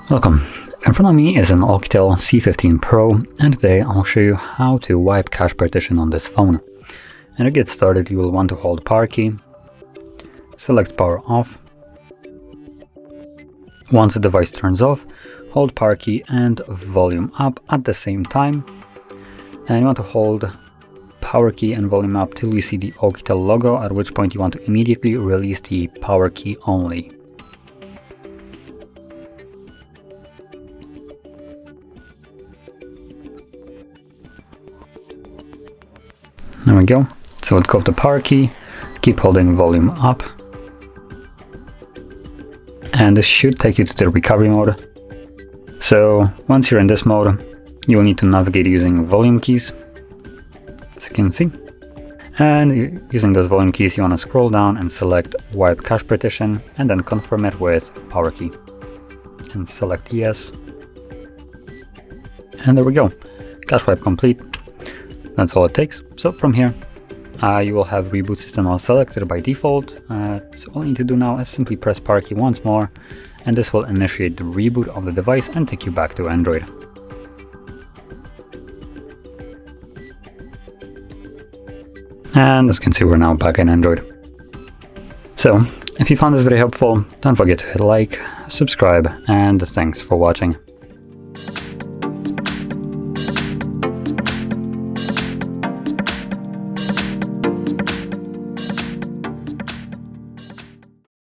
Welcome. In front of me is an Oukitel C15 Pro, and today I'll show you how to wipe cache partition on this phone. And to get started, you will want to hold power key, select power off. Once the device turns off, hold power key and volume up at the same time. And you want to hold power key and volume up till you see the Oukitel logo, at which point you want to immediately release the power key only. There we go. So let go of the power key, keep holding volume up, and this should take you to the recovery mode. So once you're in this mode, you will need to navigate using volume keys, as you can see. And using those volume keys, you want to scroll down and select wipe cache partition, and then confirm it with power key. And select yes. And there we go. Cache wipe complete. That's all it takes. So from here, you will have reboot system all selected by default. So all you need to do now is simply press power key once more, and this will initiate the reboot of the device and take you back to Android. And as you can see, we're now back in Android. So if you found this very helpful, don't forget to hit like, subscribe, and thanks for watching.